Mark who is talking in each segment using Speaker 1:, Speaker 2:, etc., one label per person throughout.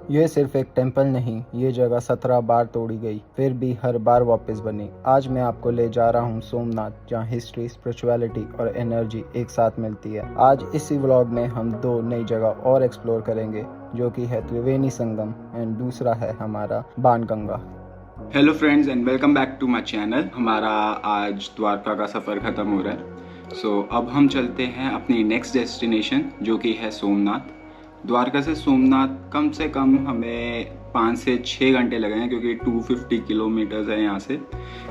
Speaker 1: ये सिर्फ एक टेम्पल नहीं, ये जगह 17 बार तोड़ी गई, फिर भी हर बार वापस बनी। आज मैं आपको ले जा रहा हूँ सोमनाथ, जहाँ हिस्ट्री, स्पिरिचुअलिटी और एनर्जी एक साथ मिलती है। आज इसी व्लॉग में हम दो नई जगह और एक्सप्लोर करेंगे, जो कि है त्रिवेणी संगम एंड दूसरा है हमारा Banganga.
Speaker 2: Hello friends and welcome back to my channel. हमारा आज द्वारका का सफ़र ख़त्म हो रहा है। सो अब हम चलते हैं अपनी नेक्स्ट डेस्टिनेशन, जो कि है सोमनाथ। द्वारका से सोमनाथ कम से कम हमें 5 से 6 घंटे लगे हैं, क्योंकि 250 किलोमीटर्स है यहाँ से।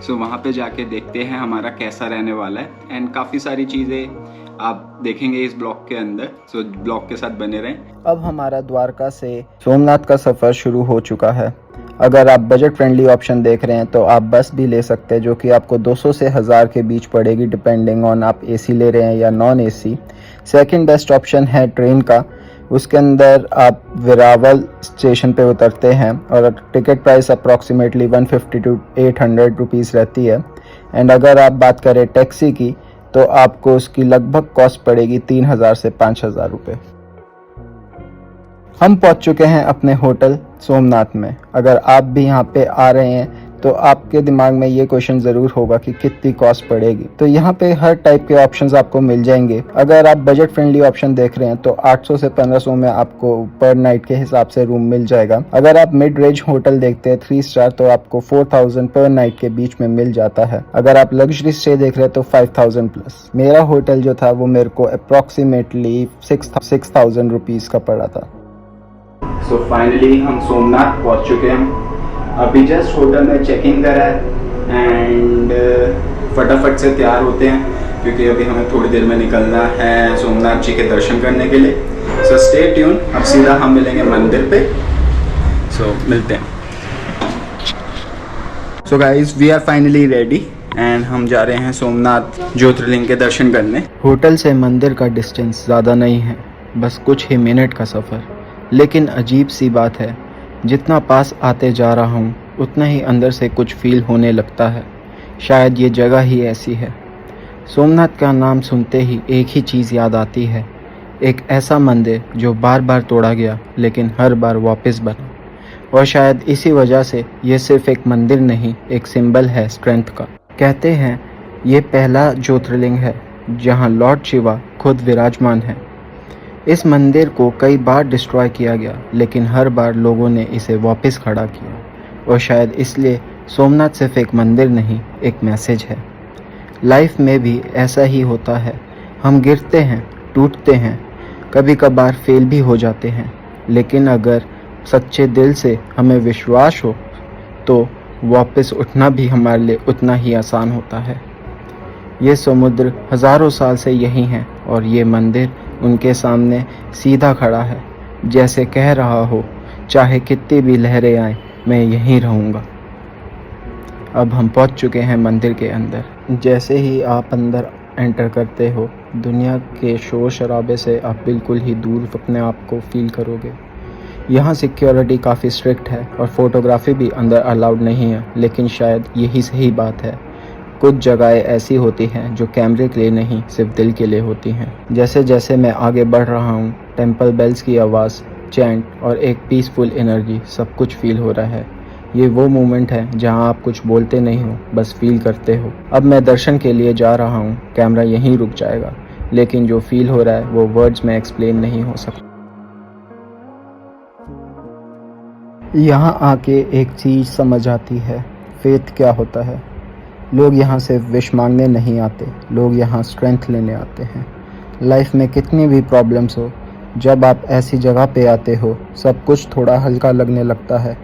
Speaker 2: सो वहाँ पे जाके देखते हैं हमारा कैसा रहने वाला है, एंड काफ़ी सारी चीज़ें आप देखेंगे इस ब्लॉग के अंदर। सो ब्लॉग के साथ बने रहें।
Speaker 1: अब हमारा द्वारका से सोमनाथ का सफ़र शुरू हो चुका है। अगर आप बजट फ्रेंडली ऑप्शन देख रहे हैं तो आप बस भी ले सकते हैं, जो कि आपको 200 से 1000 के बीच पड़ेगी, डिपेंडिंग ऑन आप एसी ले रहे हैं या non AC. Second best option है ट्रेन का। उसके अंदर आप वेरावल स्टेशन पे उतरते हैं और ticket price approximately 150 to 800 rupees रहती है। एंड अगर आप बात करें टैक्सी की तो आपको उसकी लगभग कॉस्ट पड़ेगी 3000 से 5000 रुपये। हम पहुंच चुके हैं अपने होटल सोमनाथ में। अगर आप भी यहाँ पे आ रहे हैं तो आपके दिमाग में ये क्वेश्चन ज़रूर होगा कि कितनी कॉस्ट पड़ेगी। तो यहाँ पे हर टाइप के ऑप्शंस आपको मिल जाएंगे। अगर आप बजट फ्रेंडली ऑप्शन देख रहे हैं तो 800 से 1500 में आपको पर नाइट के हिसाब से रूम मिल जाएगा। अगर आप मिड रेंज होटल देखते हैं 3 स्टार, तो आपको 4000 पर नाइट के बीच में मिल जाता है। अगर आप लग्जरी स्टे देख रहे हैं तो 5000 प्लस। मेरा होटल जो था वो मेरे को अप्रॉक्सीमेटली 6000 रुपीज़ का पड़ा था।
Speaker 2: सो फाइनली हम सोमनाथ पहुंच चुके हैं। अभी जस्ट होटल में चेक इन करा है एंड फटाफट से तैयार होते हैं, क्योंकि अभी हमें थोड़ी देर में निकलना है सोमनाथ जी के दर्शन करने के लिए। So stay tune. अब सीधा हम मिलेंगे मंदिर पे। सो मिलते हैं। So guys, we are finally ready and हम जा रहे हैं सोमनाथ ज्योतिर्लिंग के दर्शन करने।
Speaker 1: होटल से मंदिर का डिस्टेंस ज़्यादा नहीं है, बस कुछ ही मिनट का सफ़र। लेकिन अजीब सी बात है, जितना पास आते जा रहा हूँ उतना ही अंदर से कुछ फील होने लगता है। शायद ये जगह ही ऐसी है। सोमनाथ का नाम सुनते ही एक ही चीज़ याद आती है, एक ऐसा मंदिर जो बार बार तोड़ा गया लेकिन हर बार वापस बना। और शायद इसी वजह से ये सिर्फ एक मंदिर नहीं, एक सिंबल है स्ट्रेंथ का। कहते हैं ये पहला ज्योतिर्लिंग है जहाँ लॉर्ड शिवा खुद विराजमान है। इस मंदिर को कई बार डिस्ट्रॉय किया गया, लेकिन हर बार लोगों ने इसे वापस खड़ा किया। और शायद इसलिए सोमनाथ सिर्फ एक मंदिर नहीं, एक मैसेज है। लाइफ में भी ऐसा ही होता है। हम गिरते हैं, टूटते हैं, कभी कभार फेल भी हो जाते हैं, लेकिन अगर सच्चे दिल से हमें विश्वास हो तो वापस उठना भी हमारे लिए उतना ही आसान होता है। ये समुद्र हज़ारों साल से यही हैं और ये मंदिर उनके सामने सीधा खड़ा है, जैसे कह रहा हो, चाहे कितनी भी लहरें आए, मैं यहीं रहूँगा। अब हम पहुँच चुके हैं मंदिर के अंदर। जैसे ही आप अंदर एंटर करते हो, दुनिया के शोर शराबे से आप बिल्कुल ही दूर अपने आप को फील करोगे। यहाँ सिक्योरिटी काफ़ी स्ट्रिक्ट है और फोटोग्राफी भी अंदर अलाउड नहीं है, लेकिन शायद यही सही बात है। कुछ जगहें ऐसी होती हैं जो कैमरे के लिए नहीं, सिर्फ दिल के लिए होती हैं। जैसे जैसे मैं आगे बढ़ रहा हूँ, टेंपल बेल्स की आवाज़, चैंट और एक पीसफुल एनर्जी, सब कुछ फील हो रहा है। ये वो मोमेंट है जहाँ आप कुछ बोलते नहीं हो, बस फील करते हो। अब मैं दर्शन के लिए जा रहा हूँ, कैमरा यहीं रुक जाएगा, लेकिन जो फील हो रहा है वो वर्ड्स में एक्सप्लेन नहीं हो सकता। यहाँ आके एक चीज़ समझ आती है, फेथ क्या होता है। लोग यहाँ सिर्फ विश मांगने नहीं आते, लोग यहाँ स्ट्रेंथ लेने आते हैं। लाइफ में कितनी भी प्रॉब्लम्स हो, जब आप ऐसी जगह पे आते हो, सब कुछ थोड़ा हल्का लगने लगता है।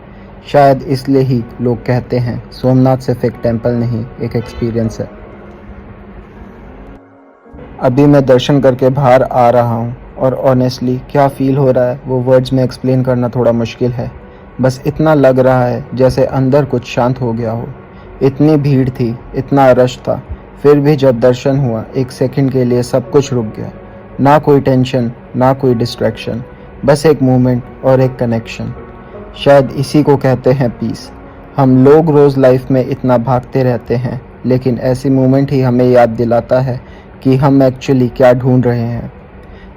Speaker 1: शायद इसलिए ही लोग कहते हैं सोमनाथ सिर्फ एक टेंपल नहीं, एक एक्सपीरियंस है। अभी मैं दर्शन करके बाहर आ रहा हूँ और ऑनेस्टली क्या फील हो रहा है वो वर्ड्स में एक्सप्लेन करना थोड़ा मुश्किल है। बस इतना लग रहा है जैसे अंदर कुछ शांत हो गया हो। इतनी भीड़ थी, इतना रश था, फिर भी जब दर्शन हुआ, एक सेकंड के लिए सब कुछ रुक गया। ना कोई टेंशन, ना कोई डिस्ट्रैक्शन, बस एक मोमेंट और एक कनेक्शन। शायद इसी को कहते हैं पीस। हम लोग रोज़ लाइफ में इतना भागते रहते हैं, लेकिन ऐसी मोमेंट ही हमें याद दिलाता है कि हम एक्चुअली क्या ढूंढ रहे हैं।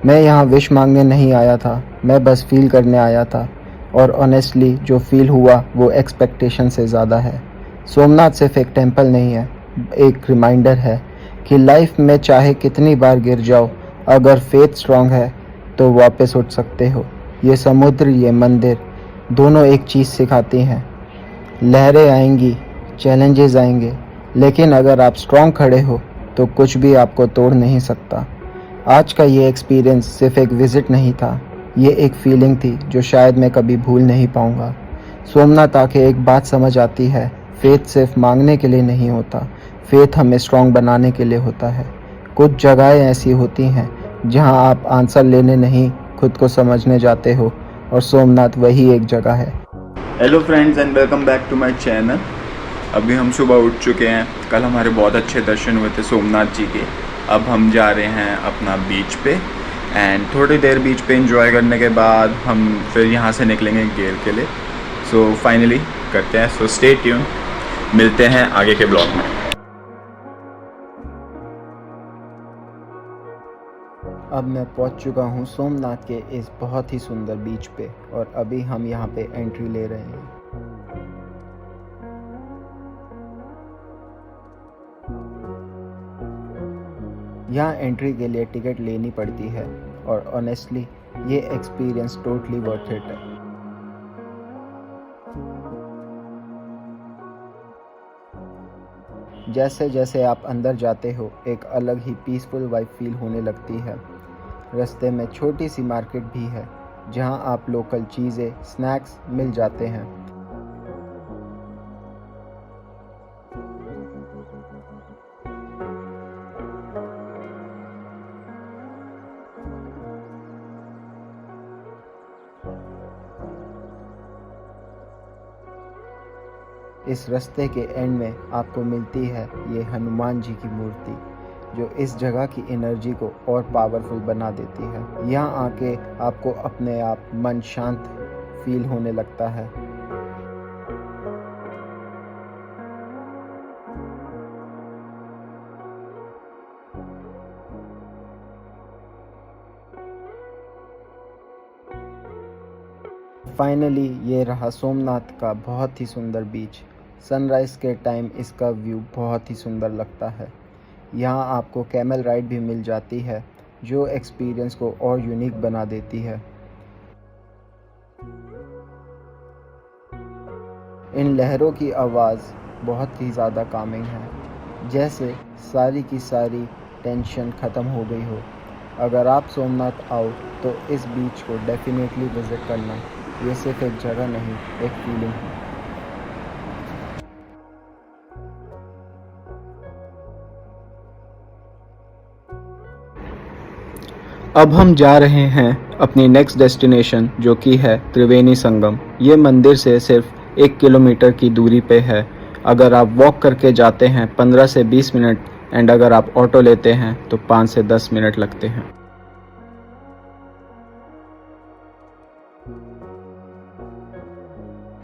Speaker 1: मैं यहाँ विश मांगने नहीं आया था, मैं बस फील करने आया था। और ऑनेस्टली जो फील हुआ वो एक्सपेक्टेशन से ज़्यादा है। सोमनाथ सिर्फ एक टेम्पल नहीं है, एक रिमाइंडर है कि लाइफ में चाहे कितनी बार गिर जाओ, अगर फेथ स्ट्रांग है तो वापस उठ सकते हो। ये समुद्र, ये मंदिर दोनों एक चीज़ सिखाती हैं। लहरें आएंगी, चैलेंजेस आएंगे, लेकिन अगर आप स्ट्रांग खड़े हो तो कुछ भी आपको तोड़ नहीं सकता। आज का ये एक्सपीरियंस सिर्फ एक विज़िट नहीं था, ये एक फीलिंग थी जो शायद मैं कभी भूल नहीं पाऊँगा। सोमनाथ आके एक बात समझ आती है, फेथ सिर्फ मांगने के लिए नहीं होता, फेथ हमें स्ट्रांग बनाने के लिए होता है। कुछ जगहें ऐसी होती हैं जहां आप आंसर लेने नहीं, खुद को समझने जाते हो, और सोमनाथ वही एक जगह है।
Speaker 2: Hello friends and welcome back to my channel. अभी हम सुबह उठ चुके हैं। कल हमारे बहुत अच्छे दर्शन हुए थे सोमनाथ जी के। अब हम जा रहे हैं अपना बीच पे एंड थोड़ी देर बीच पे एंजॉय करने के बाद हम फिर यहाँ से निकलेंगे गेर के लिए। सो फाइनली करते हैं। सो स्टे ट्यून, मिलते हैं आगे के ब्लॉग में।
Speaker 1: अब मैं पहुंच चुका हूं सोमनाथ के इस बहुत ही सुंदर बीच पे, और अभी हम यहां पे एंट्री ले रहे हैं। यहाँ एंट्री के लिए टिकट लेनी पड़ती है, और ऑनेस्टली ये एक्सपीरियंस टोटली वर्थ इट है। जैसे जैसे आप अंदर जाते हो, एक अलग ही पीसफुल वाइब फील होने लगती है। रास्ते में छोटी सी मार्केट भी है जहां आप लोकल चीज़ें, स्नैक्स मिल जाते हैं। इस रास्ते के एंड में आपको मिलती है ये हनुमान जी की मूर्ति, जो इस जगह की एनर्जी को और पावरफुल बना देती है। यहाँ आके आपको अपने आप मन शांत फील होने लगता है। फाइनली ये रहा सोमनाथ का बहुत ही सुंदर बीच। सनराइज़ के टाइम इसका व्यू बहुत ही सुंदर लगता है। यहाँ आपको कैमल राइड भी मिल जाती है, जो एक्सपीरियंस को और यूनिक बना देती है। इन लहरों की आवाज़ बहुत ही ज़्यादा कामिंग है, जैसे सारी की सारी टेंशन ख़त्म हो गई हो। अगर आप सोमनाथ आओ तो इस बीच को डेफिनेटली विज़िट करना। ये सिर्फ एक जगह नहीं, एक फीलिंग है। अब हम जा रहे हैं अपनी नेक्स्ट डेस्टिनेशन, जो कि है त्रिवेणी संगम। ये मंदिर से सिर्फ 1 किलोमीटर की दूरी पे है। अगर आप वॉक करके जाते हैं 15 से 20 मिनट, एंड अगर आप ऑटो लेते हैं तो 5 से 10 मिनट लगते हैं।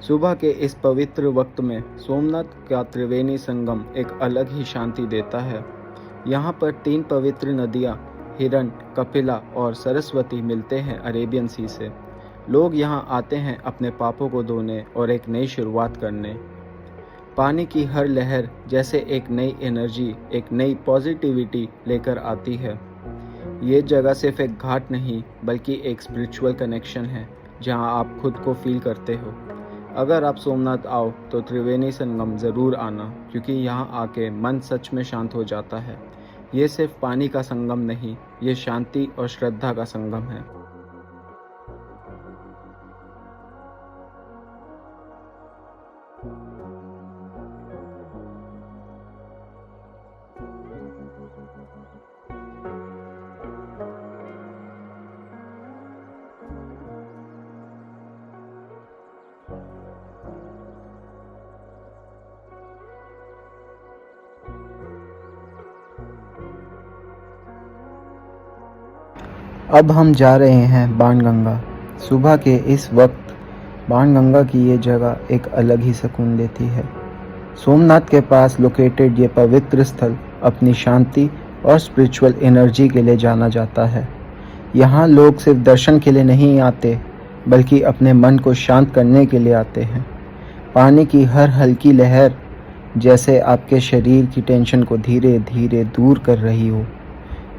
Speaker 1: सुबह के इस पवित्र वक्त में सोमनाथ का त्रिवेणी संगम एक अलग ही शांति देता है। यहाँ पर 3 पवित्र नदियाँ हिरण, कपिला और सरस्वती मिलते हैं अरेबियन सी से। लोग यहाँ आते हैं अपने पापों को धोने और एक नई शुरुआत करने। पानी की हर लहर जैसे एक नई एनर्जी, एक नई पॉजिटिविटी लेकर आती है। ये जगह सिर्फ एक घाट नहीं, बल्कि एक स्पिरिचुअल कनेक्शन है, जहाँ आप खुद को फील करते हो। अगर आप सोमनाथ आओ तो त्रिवेणी संगम ज़रूर आना, क्योंकि यहाँ आके मन सच में शांत हो जाता है। ये सिर्फ पानी का संगम नहीं, ये शांति और श्रद्धा का संगम है। अब हम जा रहे हैं बाणगंगा। सुबह के इस वक्त बाणगंगा की ये जगह एक अलग ही सुकून देती है। सोमनाथ के पास लोकेटेड ये पवित्र स्थल अपनी शांति और स्पिरिचुअल एनर्जी के लिए जाना जाता है। यहाँ लोग सिर्फ दर्शन के लिए नहीं आते, बल्कि अपने मन को शांत करने के लिए आते हैं। पानी की हर हल्की लहर जैसे आपके शरीर की टेंशन को धीरे धीरे दूर कर रही हो।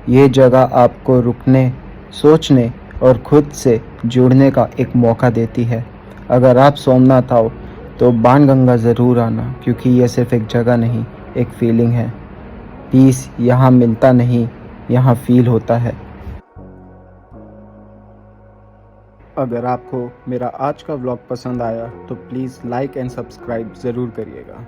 Speaker 1: ये जगह आपको रुकने, सोचने और खुद से जुड़ने का एक मौका देती है। अगर आप सोमनाथ आओ तो बाणगंगा ज़रूर आना, क्योंकि यह सिर्फ एक जगह नहीं, एक फीलिंग है। पीस यहाँ मिलता नहीं, यहाँ फील होता है। अगर आपको मेरा आज का व्लॉग पसंद आया तो प्लीज़ लाइक एंड सब्सक्राइब ज़रूर करिएगा।